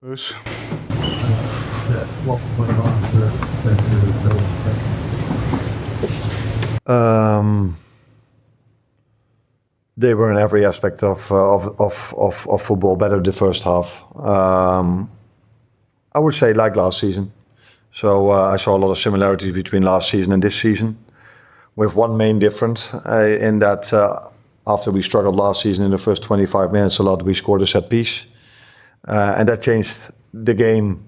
Dus. What went on They were in every aspect of football better the first half. I would say like last season. So I saw a lot of similarities between last season and this season, with one main difference in that after we struggled last season in the first 25 minutes a lot, we scored a set piece. And that changed the game.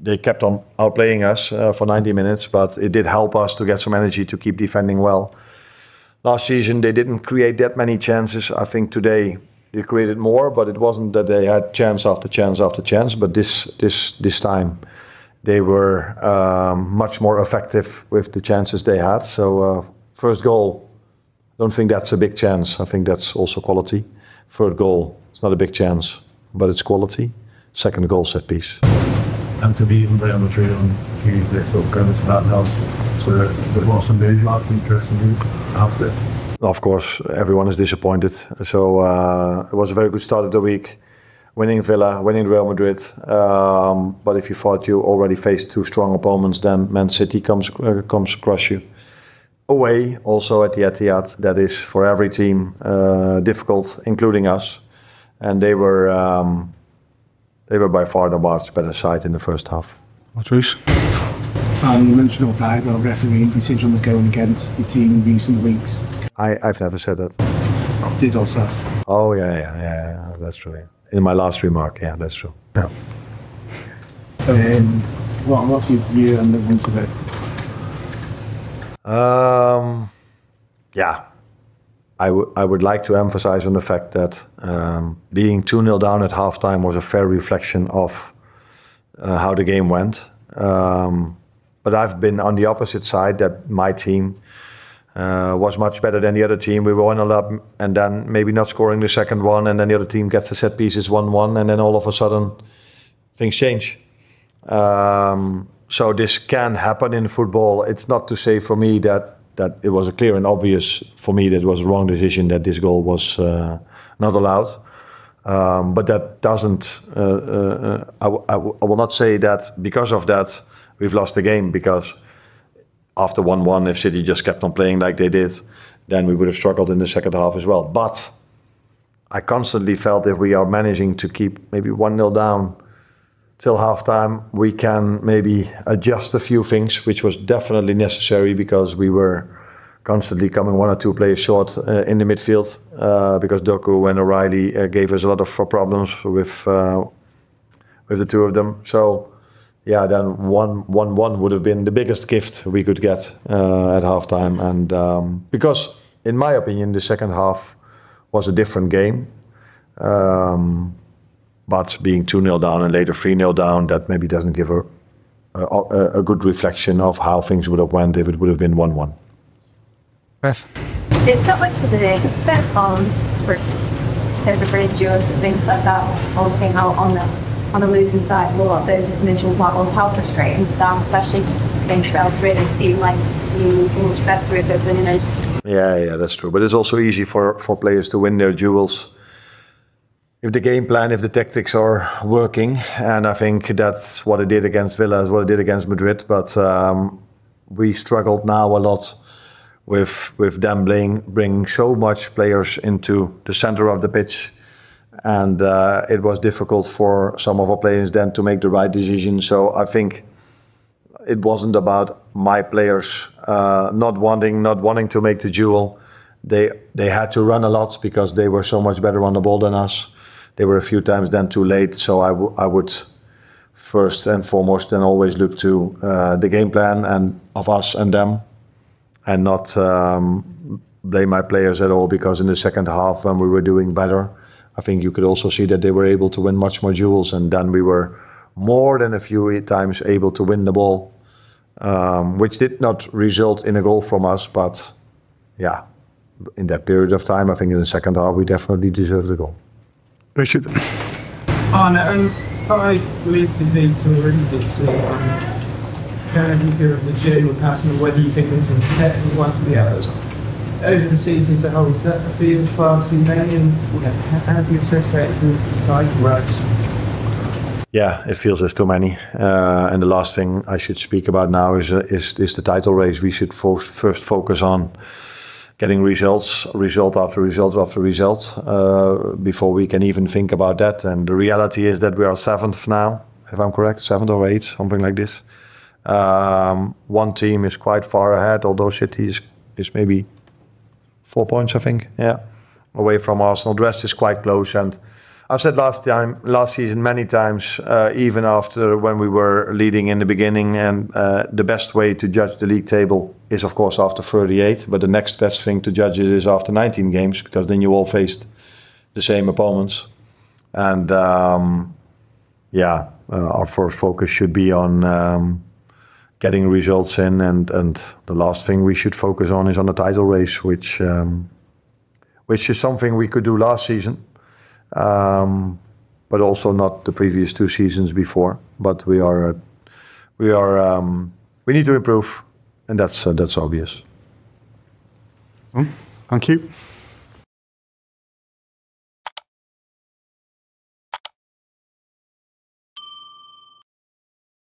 They kept on outplaying us for 90 minutes, but it did help us to get some energy to keep defending well. Last season, they didn't create that many chances. I think today they created more, but it wasn't that they had chance after chance after chance. But this time, they were much more effective with the chances they had. So first goal, I don't think that's a big chance. I think that's also quality. Third goal, it's not a big chance, but it's quality. Second goal, set piece. And to be in Real Madrid on Tuesday, so kind of that now. So there was some big interest in you after. Of course, everyone is disappointed. So it was a very good start of the week. Winning Villa, winning Real Madrid. But if you thought you already faced two strong opponents, then Man City comes across you. Away, also at the Etihad, that is for every team difficult, including us. And they were by far the much better side in the first half. Truus? You mentioned all that about refereeing decision was going against the team in recent weeks. I've never said that. Did also. Oh yeah, that's true. Yeah. In my last remark, yeah, that's true. Yeah. What's your view on the incident? Yeah, I would like to emphasize on the fact that being 2-0 down at halftime was a fair reflection of how the game went. But I've been on the opposite side, that my team was much better than the other team. We were 1-0 up and then maybe not scoring the second one, and then the other team gets the set pieces 1-1, and then all of a sudden things change. So this can happen in football. It's not to say for me that it was a clear and obvious for me that it was a wrong decision that this goal was not allowed. But that doesn't, I will not say that because of that we've lost the game, because after 1-1, if City just kept on playing like they did, then we would have struggled in the second half as well. But I constantly felt if we are managing to keep maybe 1-0 down till halftime, we can maybe adjust a few things, which was definitely necessary because we were constantly coming one or two players short in the midfield because Doku and O'Reilly gave us a lot of problems with the two of them. So yeah, then 1-1 would have been the biggest gift we could get at halftime. And because, in my opinion, the second half was a different game. But being 2-0 down and later 3-0 down, that maybe doesn't give a good reflection of how things would have went if it would have been 1-1. Beth? It felt like today, first ones, first in terms of range duels and things like that, I was thinking out on the losing side, a lot of those individual battles, how frustrating is that, especially just against Real Madrid and seeing like the team much better if they're winning those. Yeah, that's true. But it's also easy for players to win their duels if the game plan, if the tactics are working. And I think that's what it did against Villa, as what it did against Madrid. But we struggled now a lot with them bringing so much players into the center of the pitch. And it was difficult for some of our players then to make the right decision. So I think it wasn't about my players not wanting to make the duel. They had to run a lot because they were so much better on the ball than us. They were a few times then too late. So I would first and foremost then always look to the game plan and of us and them, and not blame my players at all, because in the second half when we were doing better, I think you could also see that they were able to win much more duels, and then we were more than a few times able to win the ball, which did not result in a goal from us. But yeah, in that period of time, I think in the second half, we definitely deserved the goal. Richard? Arne, I believe the league to already this season. Can you hear of the general pattern of whether you think this is a technical one to be others? Over the season as a whole, is that a field far too many, and how do you assess that with the title rights? Yeah, it feels there's too many. And the last thing I should speak about now is the title race. We should first focus on getting result after result after result, before we can even think about that. And the reality is that we are 7th now, if I'm correct, 7th or 8th, something like this. One team is quite far ahead, although City is maybe 4 points, I think, away from Arsenal. The rest is quite close, and I've said last season many times, even after when we were leading in the beginning, and the best way to judge the league table is of course after 38, but the next best thing to judge it is after 19 games, because then you all faced the same opponents. And our first focus should be on getting results in, and the last thing we should focus on is on the title race, which is something we could do last season. But also not the previous 2 seasons before. But we need to improve, and that's obvious. Thank you.